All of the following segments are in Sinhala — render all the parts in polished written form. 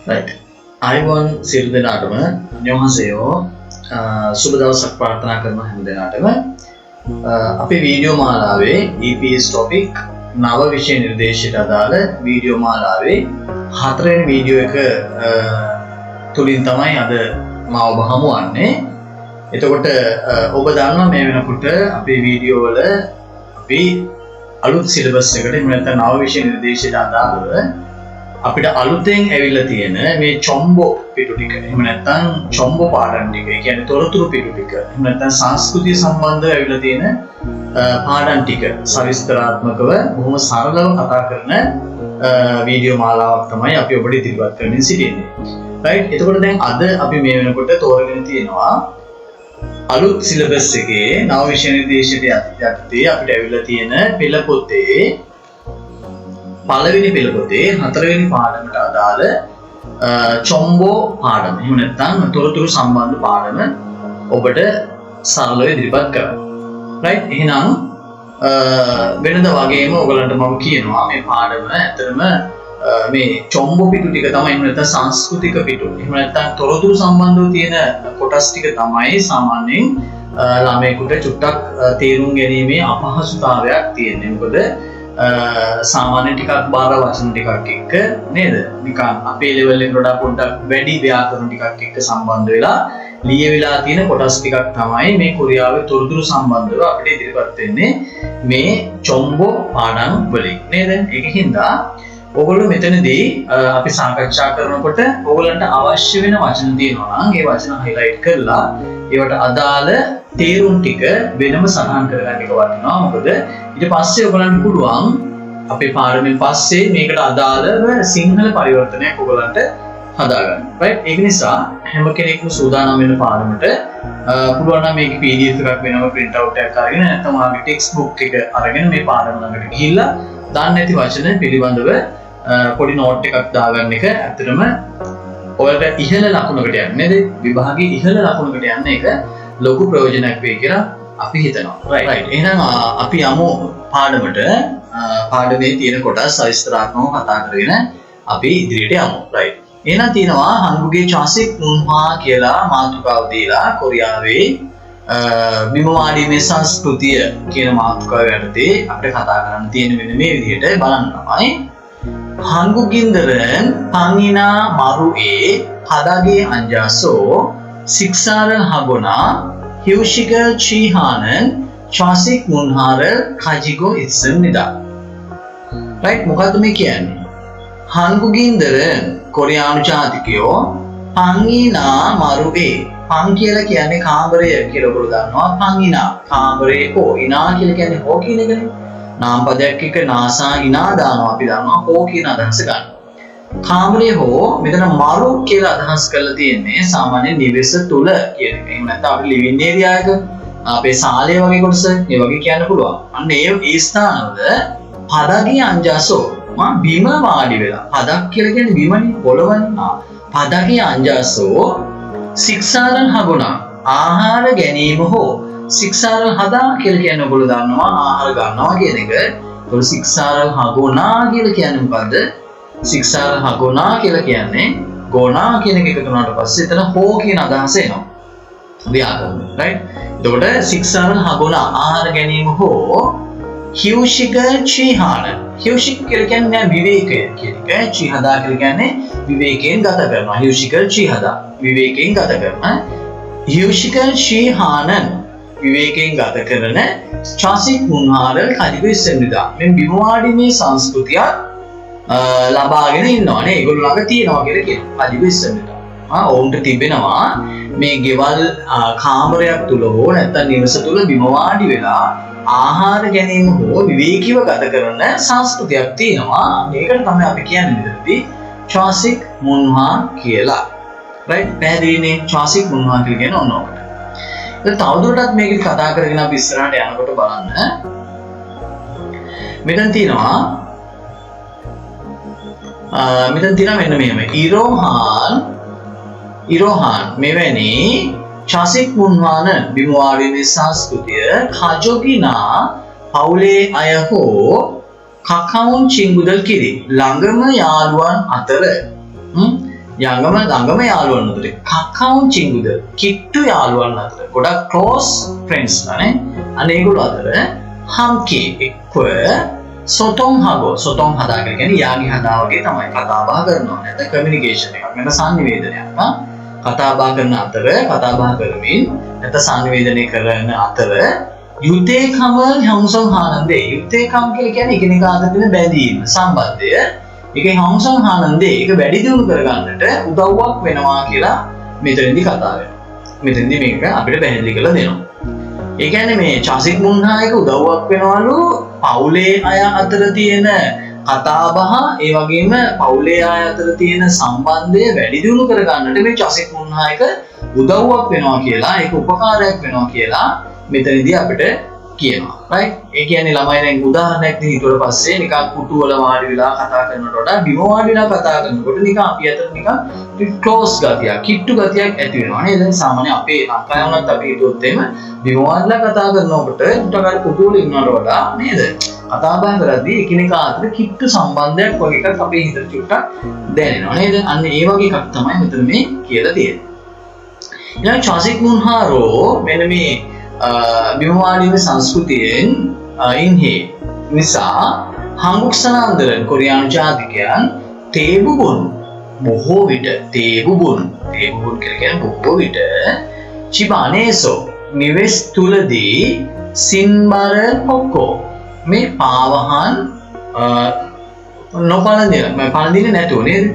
right. අයිවන් සියලු දෙනාටම අන්‍යෝන්සේයෝ සුබ දවසක් ප්‍රාර්ථනා කරනවා හැම දෙනාටම. අපේ වීඩියෝ මාලාවේ EPS topic නව විෂය නිර්දේශයට අදාළ වීඩියෝ මාලාවේ 4 වෙනි වීඩියෝ එක තුලින් තමයි අද මම ඔබ හමු වන්නේ. එතකොට ඔබ දන්නවා මේ වෙනකොට අපේ වීඩියෝ වල අපි අලුත් සිලබස් එකට එහෙම නැත්නම් නව විෂය නිර්දේශයට අදාළව අපිට අලුතෙන් ඇවිල්ලා තියෙන මේ චොම්බෝ පිටු ටික එහෙම නැත්නම් චොම්බෝ පාඩම් ටික, ඒ කියන්නේ තොරතුරු පිටු ටික, එහෙම නැත්නම් සංස්කෘතිය සම්බන්ධව ඇවිල්ලා තියෙන පාඩම් ටික සවිස්තරාත්මකව බොහොම සරලව කතා කරන වීඩියෝ මාලාවක් තමයි අපි ඔබට ඉදිරිපත් කරමින් සිටින්නේ. රයිට්. එතකොට දැන් අද අපි මේ වෙනකොට තෝරගෙන තියෙනවා අලුත් සිලබස් එකේ නව විෂය නිර්දේශයට යටතේ අපිට ඇවිල්ලා තියෙන පෙළ පොතේ පළවෙනි පෙළ පොතේ 4 වෙනි පාඩමට අදාළ චොම්බෝ පාඩම. එහෙම නැත්නම් තොරතුරු සම්බන්ධ පාඩම ඔබට සරලව ඉදිරිපත් කරන්න. රයිට්. එහෙනම් වෙනද වගේම ඔයගලන්ට මම කියනවා මේ පාඩම ඇත්තටම මේ චොම්බෝ පිටු ටික තමයි, එහෙම නැත්නම් සංස්කෘතික පිටු, එහෙම නැත්නම් තොරතුරු සම්බන්ධව තියෙන කොටස් ටික තමයි සාමාන්‍යයෙන් ළමයෙකුට චුට්ටක් තේරුම් ගැනීමේ අපහසුතාවයක් තියෙන්නේ. මොකද සාමාන්‍ය ටිකක් බාර වචන ටිකක් එක්ක නේද, නිකන් අපේ ලෙවල් එකට වඩා පොඩ්ඩක් වැඩි ව්‍යාකරණ ටිකක් එක්ක සම්බන්ධ වෙලා ලියවිලා තියෙන කොටස් ටිකක් තමයි මේ කොරියාවේ තොරතුරු සම්බන්ධව අපිට ඉදිරිපත් වෙන්නේ මේ චොම්බෝ පාඩම් වලින් නේද. ඒකින්ද ඔයගොල්ලෝ මෙතනදී අපි සාකච්ඡා කරනකොට ඔයගලන්ට අවශ්‍ය වෙන වචන තියෙනවා නම් ඒ වචන highlight කරලා ඒවට අදාළ තේරුම් ටික වෙනම සටහන් කරගන්න එක වටිනවා. මොකද ඊට පස්සේ ඔයගලන්ට පුළුවන් අපේ පාඩමෙන් පස්සේ මේකට අදාළව සිංහල පරිවර්තනයක් ඔයගලන්ට හදාගන්න. right. ඒක නිසා හැම කෙනෙක්ම සූදානම් වෙන පාඩමට පුළුවන් නම් මේකේ PDF එකක් වෙනම print out එකක් අරගෙන නැත්නම් ඔයාගේ text book එක අරගෙන මේ පාඩම ළඟට ගිහිල්ලා දන්නේ නැති වචන පිළිබඳව පොඩි නෝට් එකක් දාගන්න එක ඇත්තටම ඔයාලට ඉහළ ලකුණකට යන්නේ නේද? විභාගයේ ඉහළ ලකුණකට යන්න එක ලොකු ප්‍රයෝජනයක් වෙයි කියලා අපි හිතනවා. right. එහෙනම් අපි යමු පාඩමට. පාඩමේ තියෙන කොටස් සවිස්තරාත්මකව කතා කරගෙන අපි ඉදිරියට යමු. right. එහෙනම් තියෙනවා හංගුගේ චාසික් මුන්හා කියලා මාතෘකාව දීලා කොරියාවේ බිම වාඩීමේ සංස්කෘතිය කියන මාතෘකාව යටතේ අපිට කතා කරන්න තියෙන මෙන්න මේ විදිහට බලන්න තමයි. 한국인들은 방이나 마루에 바닥에 앉아서 식사를 하거나 휴식을 취하는 좌식 문화를 가지고 있습니다. right? මොකද්ද මේ කියන්නේ? 한국인들은 කොරියානු ජාතිකයෝ 방이나 마루에 방 කියලා කියන්නේ කාමරය කියලා ඔයගොල්ලෝ දන්නවා. 방이나 කාමරේ හෝ ඉනා කියලා කියන්නේ හෝ කියන එකනේ. නාම පදයක් එක්ක නාසා ඉනා දානවා අපි දන්නවා හෝ කියන අදහස ගන්න. කාමරේ හෝ මෙතන මරු කියලා අදහස් කරලා තියෙන්නේ සාමාන්‍ය නිවෙස තුල කියන එක. එහෙම නැත්නම් අපි ලිවිං ඒරියා එක අපේ ශාලය වගේ කොටස මේ වගේ කියන්න පුළුවන්. අන්න ඒ ස්ථානවල පදගේ අංජාසෝ බිම වාඩි වෙලා. පදක් කියලා කියන්නේ බිමනේ පොළවනේ. පදගේ අංජාසෝ සික්සාරන් හගුණා ආහාර ගැනීම හෝ සික්සාරල් හදා කියලා කියන්නේ ඔයගොල්ලෝ දන්නවා ආහාර ගන්නවා කියන එක. ඒකෝ සික්සාරල් හගුණා කියලා කියන්නේ මොකද්ද? සික්සාරල් හගුණා කියලා කියන්නේ ගෝණා කියන එක එකතු වුණාට පස්සේ එතන හෝ කියන අදහස එනවා. ව්‍යාකරණ. right. එතකොට සික්සාරල් හගුණා ආහාර ගැනීම හෝ හියුෂික චීහාන. හියුෂික කියලා කියන්නේ විවේකය කියන එක. චීහදා කියලා කියන්නේ විවේකයෙන් ගත කරනවා. හියුෂික චීහදා විවේකයෙන් ගත කරන. හියුෂික චීහානන් විවේකයෙන් ගත කරන චාසික් මුන්හාරල් කදිකු ඉස්සෙන්නිදා. මේ බිමවාඩීමේ සංස්කෘතියක් ලබාගෙන ඉන්නවා නේ. ඒගොල්ලෝ ළඟ තියෙනවා කියලා කියනවා. කදිකු ඉස්සෙන්නිදා. ඔවුන්ට තිබෙනවා මේ ගෙවල් කාමරයක් තුල හෝ නැත්නම් නිවස තුල බිමවාඩි වෙලා ආහාර ගැනීම හෝ විවේකීව ගත කරන සංස්කෘතියක් තියෙනවා. මේකට තමයි අපි කියන්නේ මෙතනදී චාසික් මුන්හා කියලා. right. පැහැදිලිනේ? චාසික් මුන්හා කියලා කියන ඕනෝකට. තවදුරටත් මේක කතා කරගෙන අපි ඉස්සරහට යනකොට බලන්න මෙතන තියෙනවා මෙන්න මෙහෙම ඉරෝහාන් මෙවැනි චාසික් මුන්වාන බිමවාඩීමේ සංස්කෘතිය කජොගිනා පවුලේ අය හෝ කකවුන් චිංගුදල් කිරි ළඟම යාළුවන් අතර ළඟම යාළුවන් අතර කකාවුන් චිංගුද කිට්ටු යාළුවන් අතර ගොඩක් ක්ලෝස් ෆ්‍රෙන්ඩ්ස් ලානේ අන්න ඒගොල්ලෝ අතර හම්කි එක්ව සොතොන් හදාගෙන කියන්නේ යාගි හදා වගේ තමයි කතා බහ කරනවා නැත්නම් කමියුනිකේෂන් එකක් නැත්නම් සංනිවේදනයක් කතා බහ කරන අතර කතා බහ කරමින් නැත්නම් සංනිවේදනය කරන අතර යුතේකම හංසොන් හානන්දේ යුතේකම් කියලා කියන්නේ එකිනෙකා අතර තියෙන බැඳීම සම්බන්ධය ඒකේ හංසොන් හානන්දේ ඒක වැඩි දියුණු කරගන්නට උදව්වක් වෙනවා කියලා මෙතනදී කතා වෙනවා මෙතනදී මේක අපිට පැහැදිලි කරලා දෙනවා ඒ කියන්නේ මේ චාසික් මුන්හායක උදව්වක් වෙනවලු පවුලේ අය අතර තියෙන කතා බහ ඒ වගේම පවුලේ අය අතර තියෙන සම්බන්ධය වැඩි දියුණු කරගන්නට මේ චාසික් මුන්හායක උදව්වක් වෙනවා කියලා ඒක උපකාරයක් වෙනවා කියලා මෙතනදී අපිට කියනවා right ඒ කියන්නේ ළමයි දැන් උදාහරණයක් හිතුවට පස්සේ නිකන් කුටු වල වාඩි වෙලා කතා කරනකොට වඩා බිම වාඩි වෙලා කතා කරනකොට නිකන් අපි අතර නිකන් ක්ලෝස් ගතියක් කිට්ටු ගතියක් ඇති වෙනවා නේද දැන් සාමාන්‍ය අපේ ලංකාවේ වුණත් අපි හිතුවොත් එහෙම බිම වාඩිලා කතා කරනකොට උටකර කුටු වල ඉන්නවට වඩා නේද කතා බහ කරද්දී එකිනෙකා අතර කිට්ටු සම්බන්ධයක් වගේ එකක් අපේ හිතට චුට්ටක් දැනෙනවා නේද අන්න ඒ වගේ එකක් තමයි මෙතන මේ කියලා තියෙන්නේ ඊළඟ චාසික් මුන්හාරෝ මෙන්න මේ බිමවාඩින සංස්කෘතියෙන් ඉන්හි නිසා හංගුක් සනාන්දරන් කොරියානු ජාතිකයන් තේබුබුන් බොහෝ විට තේබුබුන් කියලා කියන්නේ බොහෝ විට චිබානේසෝ නිවෙස් තුලදී සින්බර පොක්කෝ මේ පාවහන් පළඳින්නේ නැතුව නේද?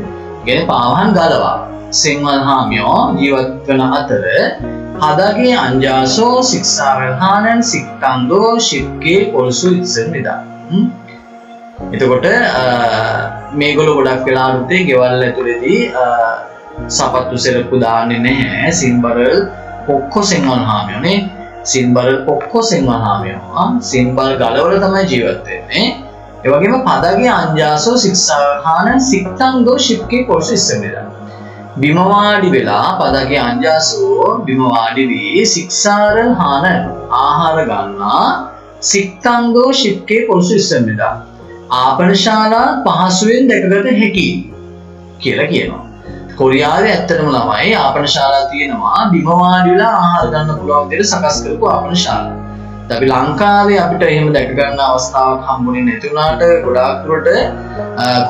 කියන්නේ පාවහන් ගලවා සිංහල හාමියෝ ජීවත් වන අතර හදගේ අංජාසෝ සික්සාරහානන් සික්තන්දෝ ශිප්ගේ පොල්සු ඉත්සනිදා එතකොට මේගොල්ලෝ ගොඩක් වෙලාවට ගෙවල් ඇතුලේදී සපත්තු සෙරප්පු දාන්නේ නැහැ සින්බරල් පොක්කෝ සිංහල හාමියෝනේ සින්බරල් පොක්කෝ සිංහල හාමියෝ සින්බරල් ගලවල තමයි ජීවත් වෙන්නේ ඒ වගේම පදගේ අංජාසෝ සික්සාරහානන් සික්තන්දෝ ශිප්ගේ පොල්සු ඉත්සනිදා බිමවාඩි වෙලා පදගේ අංජාසෝ බිමවාඩි වී සික්සාරල් හාන ආහාර ගන්නා සික්තන්දෝ ශිප්ගේ පොල්සු ඉස්සෙන්නදා ආපනශාලා පහසුවෙන් දැකගත හැකි කියලා කියනවා. කොරියාවේ ඇත්තටම ළමයි ආපනශාලා තියෙනවා බිමවාඩි වෙලා ආහාර ගන්න පුළුවන් විදිහට සකස් කරපු ආපනශාලා. අපි ලංකාවේ අපිට එහෙම දැක ගන්න අවස්ථාවක් හම්බුනේ නැති වුණාට ගොඩාක් දුරට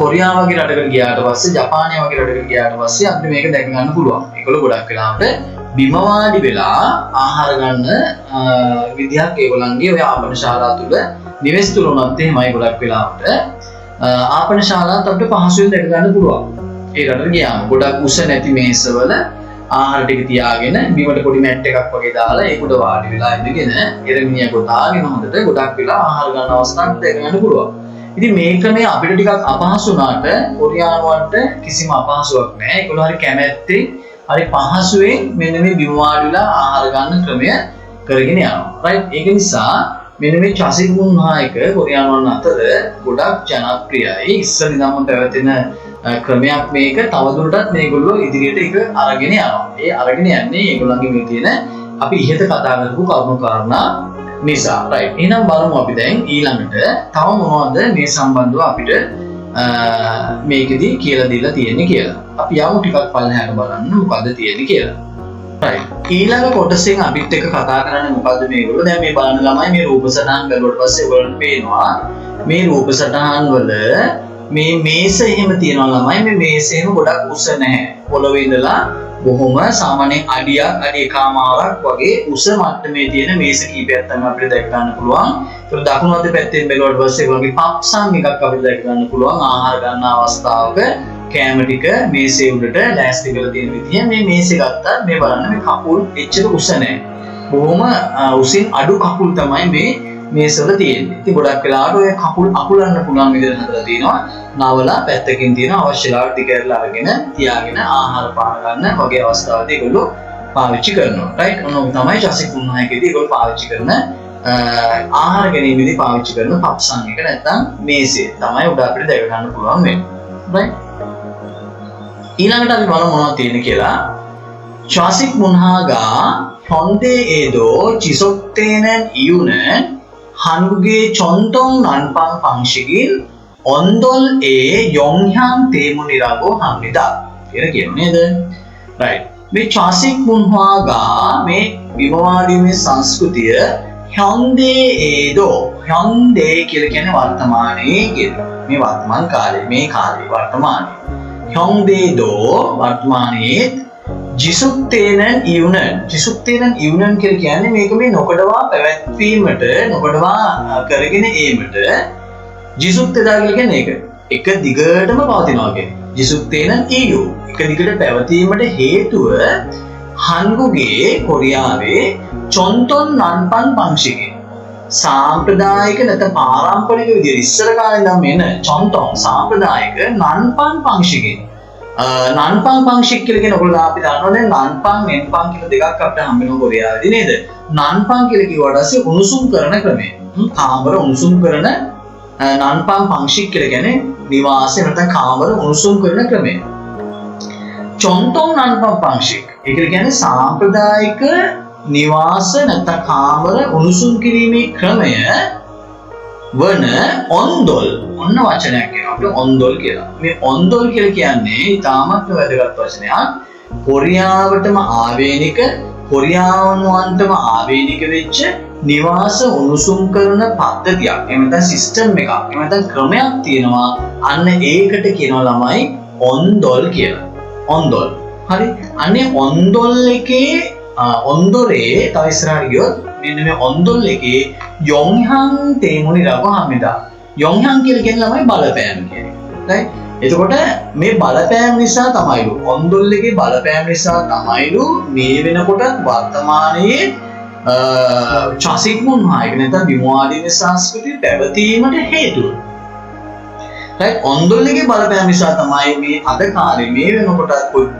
කොරියාව වගේ රටකට ගියාට පස්සේ ජපානය වගේ රටකට ගියාට පස්සේ අපිට මේක දැක ගන්න පුළුවන්. ඒගොල්ලෝ ගොඩක් වෙලාවට බිම වාඩි වෙලා ආහාර ගන්න විදිහක් ඒගොල්ලන්ගේ ඔය ආපනශාලා තුල නිවෙස් තුල උනත් එහෙමයි ගොඩක් වෙලාවට ආපනශාලාත් අපිට පහසුවෙන් දැක ගන්න පුළුවන්. ඒ රටට ගියාම ගොඩක් උස නැති මේසවල ආහාර ටික තියාගෙන බිමට පොඩි මැට් එකක් වගේ දාලා ඒක උඩ වාඩි වෙලා ඉඳගෙන එරමිනිය ගොතාගෙන හොඳට ගොඩක් වෙලා ආහාර ගන්න අවස්ථාවක් දැක ගන්න පුළුවන්. ඉතින් මේක මේ අපිට ටිකක් අපහසු වුණාට කොරියානුවන්ට කිසිම අපහසුයක් නැහැ. ඒගොල්ලෝ හරි කැමැත්තෙන් හරි පහසුවෙන් මෙන්න මේ බිම වාඩි වෙලා ආහාර ගන්න ක්‍රමය කරගෙන යනවා. රයිට් ඒක නිසා මෙන්න මේ චාසික් මුන්හායක කොරියානුවන් අතර ගොඩක් ජනප්‍රියයි. ඉස්සර ඉඳන්ම පැවතෙන ක්‍රමයක් මේක තවදුරටත් මේගොල්ලෝ ඉදිරියට ඒක අරගෙන යනවා. ඒ අරගෙන යන්නේ ඒගොල්ලන්ගේ මේ තියෙන අපි ඉහත කතා කරපු කරුණු කාරණා නිසා. රයිට්. එහෙනම් බලමු අපි දැන් ඊළඟට තව මොනවද මේ සම්බන්ධව අපිට මේකෙදි කියලා දීලා තියෙන්නේ කියලා. අපි යමු ටිකක් පල්ලෙහාට බලන්න මොකද්ද තියෙන්නේ කියලා. රයිට්. ඊළඟ කොටසෙන් අපිත් එක්ක කතා කරන්නේ මොකද්ද මේගොල්ලෝ දැන් මේ බලන ළමයි මේ රූප සටහන් බැලුවට පස්සේ ඔයගොල්ලන්ට පේනවා මේ රූප සටහන් වල මේ මේස එහෙම තියෙනවා ළමයි මේ මේස එහෙම ගොඩක් උස නැහැ. පොළවේ ඉඳලා බොහොම සාමාන්‍ය අඩියක් අඩි එකමාරක් වගේ උස මට්ටමේ තියෙන මේස කීපයක් තමයි අපිට දැක ගන්න පුළුවන්. ඒක දකුණු අත පැත්තෙන් බැලුවට පස්සේ වගේ පප්සම් එකක් අපිට දැක ගන්න පුළුවන්. ආහාර ගන්න අවස්ථාවක කෑම ටික මේසේ උඩට ලෑස්ති කරලා තියෙන විදිහ මේ මේසේ ගත්තා මේ බලන්න මේ කකුල් එච්චර උස නැහැ. බොහොම උසින් අඩු කකුල් තමයි මේ මේසවල තියෙන්නේ. ඉතින් ගොඩක් වෙලාවට ඔය කකුල් අකුලන්න පුළුවන් විදිහට හදලා තියෙනවා. නවලා පැත්තකින් තියෙන අවශ්‍ය ලාවට දිගහැරලා අරගෙන තියාගෙන ආහාර පාන ගන්න වගේ අවස්ථාවලදී ඒගොල්ලෝ පාවිච්චි කරනවා. රයිට්. ඔන්න තමයි චාසික් මුන්හායකදී ඒගොල්ලෝ පාවිච්චි කරන ආහාර ගැනීමේදී පාවිච්චි කරන පප්සන් එක නැත්තම් මේසේ තමයි උඩ අපිට දැක ගන්න පුළුවන් වෙන්නේ. රයිට්. ඊළඟට අපි බලමු මොනවද තියෙන්නේ කියලා. චාසික් මුන්හාගා හොන්දේ ඒදෝ චිසොක්තේනන් ඉයුනන් 한국의 전통 난방 방식인 언돌의 영향 때문이라고 합니다. කියලා කියනවා නේද? right. මේ චාසික් මුන්හාගා මේ බිමවාඩීමේ සංස්කෘතිය හොන්දේ ඒදෝ හොන්දේ කියලා කියන්නේ වර්තමානයේ කියන මේ වර්තමාන කාලේ මේ කාලේ වර්තමානයේ හොන්දේදෝ වර්තමානයේ ජිසුක්තේනන් ඉවුනන් කියලා කියන්නේ මේක මේ නොකඩවා පැවැත්වීමට නොකඩවා කරගෙන ඒමට ජිසුක්තේදා කියලා කියන්නේ ඒක එක දිගටම පවතිනවා කියන්නේ ජිසුක්තේනන් ඉයු එක දිගට පැවතීමට හේතුව 한국의 කොරියාවේ චොන්තොන් නන්පන් පංශිකේ සාම්ප්‍රදායික නැත්නම් පාරම්පරික විදිහට ඉස්සර කාලේ ඉඳන් එන චොන්තොන් සාම්ප්‍රදායික නන්පන් පංශිකේ නන්පන් පංශික කියලා කියන ඔයගොල්ලෝ අපි දන්නවනේ නන්පන් නෙන්පන් කියලා දෙකක් අපිට හම්බ වෙනවා කොරියාවේදී නේද? නන්පන් කියලා කිව්වට පස්සේ උණුසුම් කරන ක්‍රමය. කාමර උණුසුම් කරන නන්පන් පංශික කියලා කියන්නේ නිවාසය නැත්නම් කාමර උණුසුම් කරන ක්‍රමය. චොන්තොන් නන්පන් පංශික ඒ කියන්නේ සාම්ප්‍රදායික නිවාස නැත්නම් කාමර උණුසුම් කිරීමේ ක්‍රමය වන ඔන්දොල් ඔන්න වචනයක් කියනවා අපිට ඔන්දොල් කියලා. මේ ඔන්දොල් කියලා කියන්නේ ඉතාමත් වැදගත් වචනයක්. කොරියාවටම ආවේනික කොරියානුවන්ටම ආවේනික වෙච්ච නිවාස උණුසුම් කරන පද්ධතියක්. එහෙම නැත්නම් සිස්ටම් එකක්. එහෙම නැත්නම් ක්‍රමයක් තියෙනවා. අන්න ඒකට කියනවා ළමයි ඔන්දොල් කියලා. ඔන්දොල්. හරි. අනේ ඔන්දොල් එකේ ඔන්දොරේ තව ඉස්සරහට ගියොත් මෙන්න මේ ඔන්දොල් එකේ යොන්හන් තේමුනිරාව හැමදා. යොන්හන් කියලා කියන ළමයි බලපෑම කියන්නේ. right? එතකොට මේ බලපෑම නිසා තමයිලු ඔන්දොල් එකේ බලපෑම නිසා තමයිලු මේ වෙනකොට වර්තමානයේ චාසික් මුන්හායක නැත්නම් බිමුවාදීමේ සංස්කෘතිය පැවතීමට හේතුව. right? ඔන්දොල් එකේ බලපෑම නිසා තමයි මේ අද කාලේ මේ වෙනකොට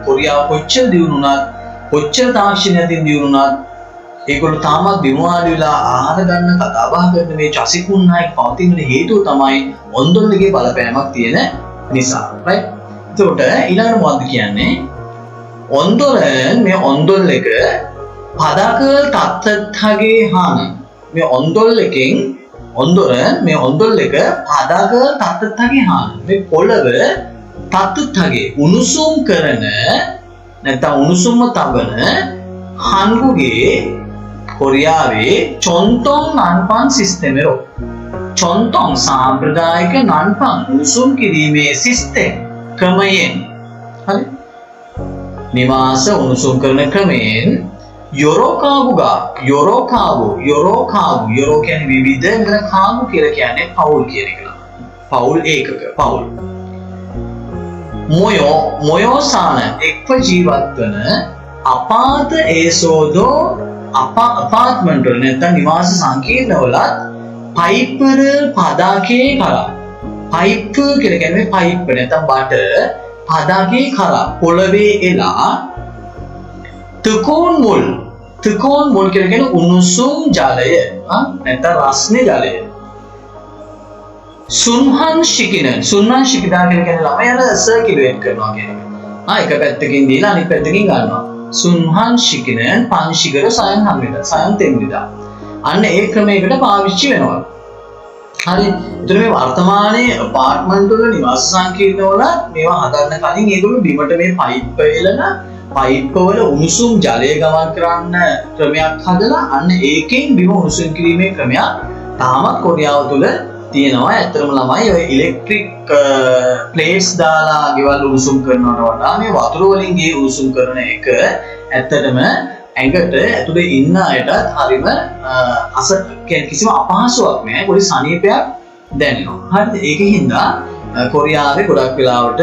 කොරියාව කොච්චර දියුණුණත් කොච්චර තාක්ෂණයකින් දියුණුණත් ඒගොල්ලෝ තාමත් බිමුවාදී වෙලා ආහාර ගන්න කතා බහ කරන මේ චාසික් මුන්හායක පවතින හේතුව තමයි ඔන්දොල් එකේ බලපෑමක් තියෙන නිසා. right? එතකොට ඊළඟට මොකක්ද කියන්නේ? ඔන්දොලෙන් මේ ඔන්දොල් එක පදකල් තත්තත්හගේ හාන මේ ඔන්දොල් එකෙන් ඔන්දොලෙන් මේ ඔන්දොල් එක පදකල් තත්තත්හගේ හාන මේ පොළව තත්තත්හගේ උණුසුම් කරන නැත්නම් උණුසුම්ම තබන 한국의 කොරියාවේ චොන්තොන් නන්පන් සිස්ටමෙරෝ චොන්තොන් සාම්ප්‍රදායික නන්පන් උණුසුම් කිරීමේ සිස්ටම් ක්‍රමයෙන් හරි නිවාස උණුසුම් කරන ක්‍රමයෙන් යොරෝකාබුගා යොරෝ කියන්නේ විවිධ ඉඳන කාබු කියලා කියන්නේ පවුල් කියන එක. පවුල් ඒකක පවුල්. මොයෝසාන එක්ව ජීවත් වන අපාත ඒසෝදෝ අපාර්ට්මන්ට් වල නැත්නම් නිවාස සංකීර්ණවලත් පයිප්පර පදාකේ කරා පයිප් කියලා කියන්නේ පයිප් නැත්නම් බට පදාකේ කරා පොළවේ එලා තුකෝන් මුල් කියලා කියන්නේ උණුසුම් ජලය නැත්නම් රස්නේ ජලය සුන්හන් ශිකිදා කියලා කියන්නේ ළමයි අර සර්කියුලේට් කරනවා කියන එක. එක පැත්තකින් දීලා අනිත් පැත්තකින් ගන්නවා. සුන්හන් ශිකිනන් පංශිකර සයන් හැමිදා සයන් තෙමිදා. අන්න ඒ ක්‍රමයකට පාවිච්චි වෙනවා. හරි. එතන මේ වර්තමානයේ අපාර්ට්මන්ට් වල නිවාස සංකීර්ණ වල මේවා හදන්න කලින් ඒගොල්ලෝ බිමට මේ පයිප් එලන පයිප් වල උණුසුම් ජලය ගමන් කරන්න ක්‍රමයක් හදලා අන්න ඒකෙන් බිම උණුසුම් කිරීමේ ක්‍රමයක් තාමත් කොරියාව තුල තියෙනවා. ඇත්තටම ළමයි ඔය ඉලෙක්ට්‍රික් ප්ලේට්ස් දාලා ගෙවල් උණුසුම් කරනවට වඩා මේ වතුර වලින් ගේ උණුසුම් කරන එක ඇත්තටම ඇඟට ඇතුලේ ඉන්න අයටත් හරිම කිසිම අපහසුයක් නෑ. පොඩි සනීපයක් දැනෙනවා. හරිද? ඒකින්ද කොරියාවේ ගොඩක් වෙලාවට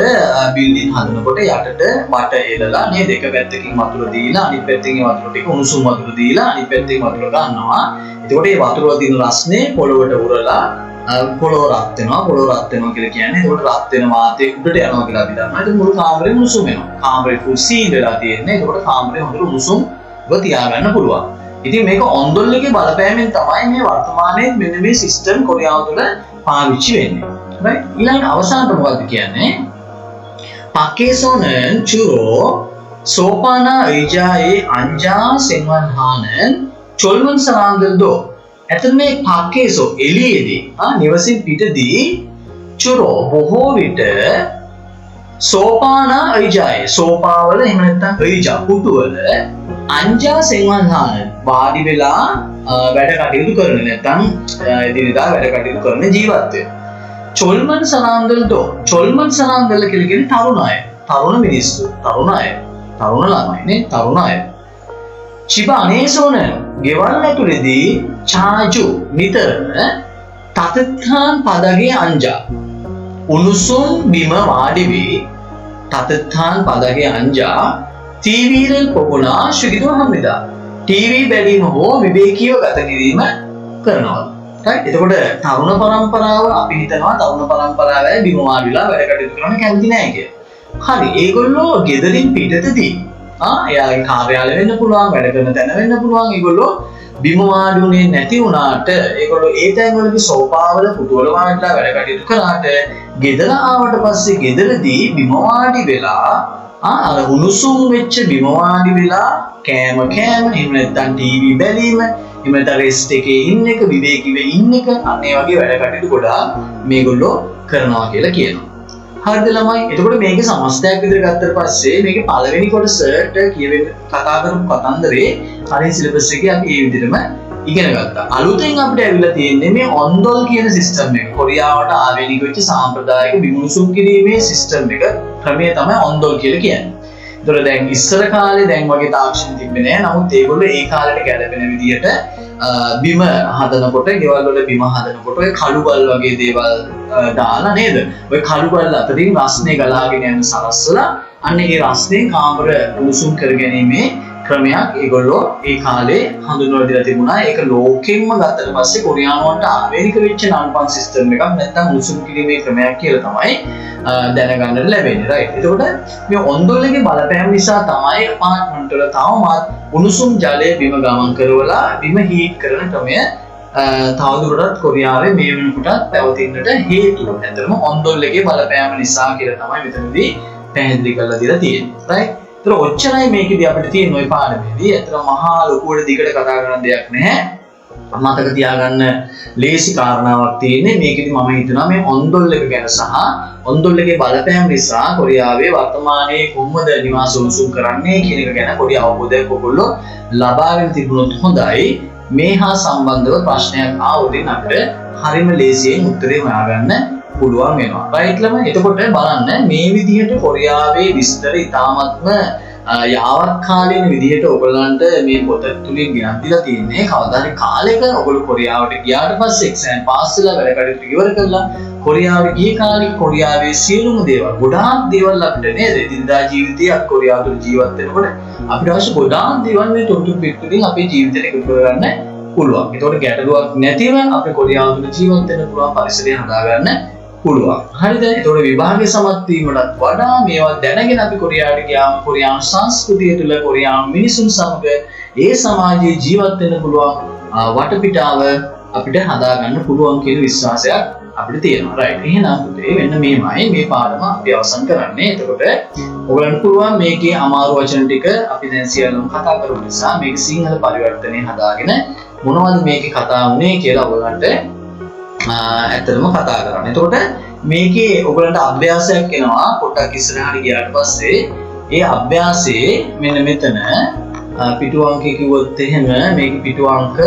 බිල්ඩින් හදනකොට යටට බට එලලා නේද එක පැත්තකින් වතුර දීලා අනිත් පැත්තකින් වතුර ටික උණුසුම් වතුර දීලා අනිත් පැත්තකින් වතුර ගන්නවා. එතකොට මේ වතුර වල තියෙන රස්නේ පොළොවට උරලා පොළොව රත් වෙනවා කියලා කියන්නේ ඒකට රත් වෙන වාතය උඩට යනවා කියලා අපි දන්නවා. ඒක මුළු කාමරේම උණුසුම් වෙනවා. කාමරේ ෆුල් සීල් වෙලා තියෙන්නේ. ඒකට කාමරේ හොඳට උණුසුම්ව තියාගන්න පුළුවන්. ඉතින් මේක ඔන්දොල් එකේ බලපෑමෙන් තමයි මේ වර්තමානයේ මෙන්න මේ සිස්ටම් කොරියාව තුළ පාවිච්චි වෙන්නේ. right? ඊළඟට අවසානට මොකක්ද කියන්නේ? පකේසෝනන් චුරෝ සෝපානා 의자에 앉아 생활하는 젊은 사람들도 ඇත්තට මේ සෝපාන අයිජාය සෝපාවල එහෙම නැත්නම් අයිජා පුටුවල අංජා සෙන්වන්හාන වාඩි වෙලා වැඩ කටයුතු කරන නැත්නම් එදිනෙදා වැඩ කටයුතු කරන ජීවත් වෙන. චොල්මන් සනාන්දල්දෝ චොල්මන් සනාන්දල කියලා කියන්නේ තරුණ අය. තරුණ මිනිස්සු. තරුණ අය. තරුණ ළමයි නේ තරුණ අය. චිබානේසෝන ගෙවල් ඇතුලේදී චාජු නිතරම තතත්හාන් පදගේ අංජා උණුසුම් බිම වාඩි වී තතත්හාන් පදගේ අංජා ටීවීරල් පොකුණා ශුගිතුව හම්බෙදා ටීවී බැලීම හෝ විවේකීව ගත කිරීම කරනවා. right එතකොට තරුණ පරම්පරාව අපි හිතනවා තරුණ පරම්පරාවයි බිම වාඩිලා වැඩ කටයුතු කරන්න කැමති නැහැ කියලා. හරි ඒගොල්ලෝ ගෙදරින් පිටතදී එයාගේ කාර්යාලය වෙන්න පුළුවන් වැඩ කරන තැන වෙන්න පුළුවන් ඒගොල්ලෝ බිම වාඩුනේ නැති වුණාට ඒගොල්ලෝ ඒ තැන්වලදී සෝපාවල පුටුවල වාඩිලා වැඩ කටයුතු කරාට ගෙදර ආවට පස්සේ ගෙදරදී බිම වාඩි වෙලා අර උණුසුම් වෙච්ච බිම වාඩි වෙලා කෑම එහෙම නැත්නම් ටීවී බැලීම එහෙම නැත්නම් රෙස්ට් එකේ ඉන්න එක විවේකීව ඉන්න එක අන්න ඒ වගේ වැඩ කටයුතු ගොඩාක් මේගොල්ලෝ කරනවා කියලා කියනවා. හරිද ළමයි? එතකොට මේකේ සමස්තයක් විදිහට ගත්තට පස්සේ මේකේ පළවෙනි කොටසට කියවෙන කතා කරපු කතන්දරේ හරිය සිලබස් එකේ අපි මේ විදිහටම ඉගෙන ගත්තා. අලුතෙන් අපිට ඇවිල්ලා තියෙන්නේ මේ ඔන්දොල් කියන සිස්ටම් එක. කොරියාවට ආවේනික වෙච්ච සාම්ප්‍රදායික බිමුණුසුම් කිරීමේ සිස්ටම් එක ක්‍රමය තමයි ඔන්දොල් කියලා කියන්නේ. ඒතර දැන් ඉස්සර කාලේ දැන් වගේ තාක්ෂණ තිබ්බේ නෑ. නමුත් ඒගොල්ලෝ ඒ කාලේට ගැලපෙන විදිහට බිම හදනකොට, ගෙවල් වල බිම හදනකොට ඔය කළුබල් වගේ දේවල් දාලා නේද? ඔය කළුබල් අතරින් රස්නේ ගලාගෙන යන සලස්සලා අන්න ඒ රස්නේ කාමර උණුසුම් කරගැනීමේ ක්‍රමයක් ඒගොල්ලෝ ඒ කාලේ හඳුන්වලා දීලා තිබුණා. ඒක ලෝකෙම්ම ගත්තට පස්සේ කොරියානුවන්ට ආවේනික වෙච්ච නන්පන් සිස්ටම් එකක් නැත්නම් උණුසුම් කිරීමේ ක්‍රමයක් කියලා තමයි දැනගන්නට ලැබෙන්නේ. right. එතකොට මේ ඔන්දොල් එකේ බලපෑම නිසා තමයි අපාර්ට්මන්ට් වල තවමත් උණුසුම් ජලය බිම ගමන් කරවලා බිම හීට් කරන ක්‍රමය තවදුරටත් කොරියාවේ මේ වෙනකොටත් පැවතින්නට හේතුව. ඇත්තටම ඔන්දොල් එකේ බලපෑම නිසා කියලා තමයි මෙතනදී පැහැදිලි කරලා දීලා තියෙන්නේ. right. ඒතර ඔච්චරයි මේකෙදී අපිට තියෙන ওই පාඩමේදී. ඇත්තට මහා ලොකුවට දිගට කතා කරන දෙයක් නැහැ. මතක තියාගන්න ලේසි කාරණාවක් තියෙන්නේ මේකෙදි මම හිතනවා මේ ඔන්දොල් එක ගැන සහ ඔන්දොල් එකේ බලපෑම නිසා කොරියාවේ වර්තමානයේ කොහොමද නිවාස උණුසුම් කරන්නේ කියන එක ගැන පොඩි අවබෝධයක් ඔයගොල්ලෝ ලබාගෙන තිබුණොත් හොඳයි. මේ හා සම්බන්ධව ප්‍රශ්නයක් ආවොත් අපිට හරිම ලේසියෙන් උත්තරේ හොයාගන්න පුළුවන් වෙනවා. right ළමයි. එතකොට බලන්න මේ විදිහට කොරියාවේ විස්තර ඉතාමත්ම යාවත් කාලීන විදිහට ඔයගලන්ට මේ පොත තුලින් ගෙනත් දීලා තියෙන්නේ. කවදා හරි කාලෙක ඔයගොල්ලෝ කොරියාවට ගියාට පස්සේ එක්සෑම් පාස් වෙලා වැඩ කටයුතු ඉවර කරලා කොරියාවට ගිය කාලේ කොරියාවේ සියලුම දේවල් ගොඩාක් දේවල් අපිට නේද එදිනදා ජීවිතයේ කොරියාව තුළ ජීවත් වෙනකොට අපිට අවශ්‍ය ගොඩාක් දේවල් මේ තොරතුරු පිටුලින් අපේ ජීවිතේට එකතු කරගන්න පුළුවන්. ඒතකොට ගැටලුවක් නැතිව අපේ කොරියාව තුළ ජීවත් වෙන්න පුළුවන් පරිසරය හදාගන්න පුළුවන්. හරිද? ඒතකොට විභාගයේ සමත් වීමටත් වඩා මේවා දැනගෙන අපි කොරියාවට ගියාම කොරියානු සංස්කෘතිය තුළ කොරියානු මිනිසුන් සමග ඒ සමාජයේ ජීවත් වෙන්න පුළුවන් වටපිටාව අපිට හදාගන්න පුළුවන් කියන විශ්වාසයක් අපිට තියෙනවා. right. එහෙනම් පුතේ මෙන්න මේමයි මේ පාඩම අපි අවසන් කරන්නේ. එතකොට ඔයගලන්ට පුළුවන් මේකේ අමාරු වචන ටික අපි දැන් සියල්ලම කතා කරමු නිසා මේක සිංහල පරිවර්තනය හදාගෙන මොනවද මේකේ කතා වුනේ කියලා ඔයගලන්ට ඇත්තටම කතා කරන්න. එතකොට මේකේ ඔයගලන්ට අභ්‍යාසයක් එනවා පොඩ්ඩක් ඉස්සරහට ගියාට පස්සේ ඒ අභ්‍යාසයේ මෙන්න මෙතන පිටු අංකය කිව්වොත් එහෙම මේක පිටු අංක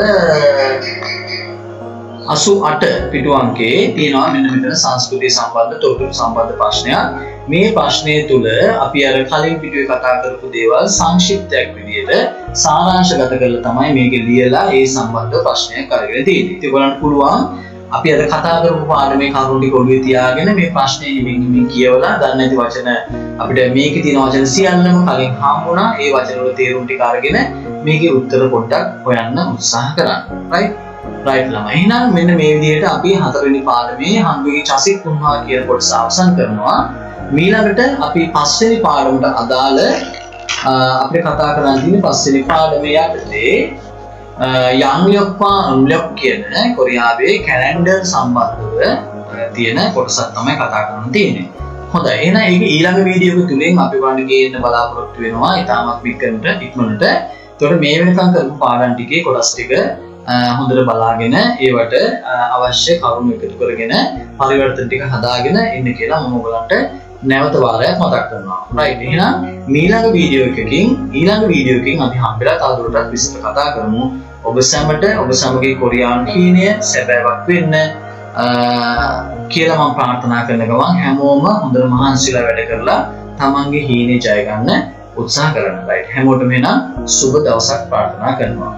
88 පිටු අංකේ තියෙනවා මෙන්න මෙතන සංස්කෘතිය සම්බන්ධ තොරතුරු සම්බන්ධ ප්‍රශ්නයක්. මේ ප්‍රශ්නය තුල අපි අර කලින් පිටුවේ කතා කරපු දේවල් සංක්ෂිප්තයක් විදිහට සාරාංශගත කරලා තමයි මේක ලියලා ඒ සම්බන්ධ ප්‍රශ්නයක් අරගෙන තියෙන්නේ. ඉතින් ඔයගලන්ට පුළුවන් අපි අද කතා කරපු පාඩමේ කරුණු ටික ඔළුවේ තියාගෙන මේ ප්‍රශ්නේ හිමින් කියවලා ගන්න නැති වචන අපිට මේකේ තියෙන වචන සියල්ලම කලින් හම්බුණා. ඒ වචන වල තේරුම් ටික අරගෙන මේකේ උත්තර පොඩ්ඩක් හොයන්න උත්සාහ කරන්න. right. right ළමයි. එහෙනම් මෙන්න මේ විදිහට අපි හතරවෙනි පාඩමේ හම්බුගේ චසික් තුන්හා කියන කොටස අවසන් කරනවා. ඊළඟට අපි පස්වෙනි පාඩමට අදාළ අපිට කතා කරන්න තියෙන පස්වෙනි පාඩමේ යටතේ යන්ග්යොක්පා අම්ලොක් කියන කොරියාවේ කැලෙන්ඩර් සම්බන්ධව තියෙන කොටසක් තමයි කතා කරන්න තියෙන්නේ. හොඳයි. එහෙනම් ඒක ඊළඟ වීඩියෝ එක තුලින් අපි වань ගේන්න බලාපොරොත්තු වෙනවා. ඊටමත් ඉක්මනට. ඒතකොට මේ වෙනකන් කරපු පාඩම් ටිකේ කොටස් ටික හොඳට බලාගෙන ඒවට අවශ්‍ය කරුණු එකතු කරගෙන පරිවර්තන ටික හදාගෙන ඉන්න කියලා මම ඔයගලන්ට නැවත වාරයක් මතක් කරනවා. right එහෙනම් ඊළඟ වීඩියෝ එකකින් අපි හම්බෙලා තවදුරටත් විස්තර කතා කරමු. ඔබ සැමට ඔබ සමගී කොරියානු හීනය සැබෑවක් වෙන්න කියලා මම ප්‍රාර්ථනා කරන ගමන් හැමෝම හොඳට මහන්සිලා වැඩ කරලා තමන්ගේ හීනේ ජය ගන්න උත්සාහ කරන්න. right හැමෝටම එනම් සුබ දවසක් ප්‍රාර්ථනා කරනවා.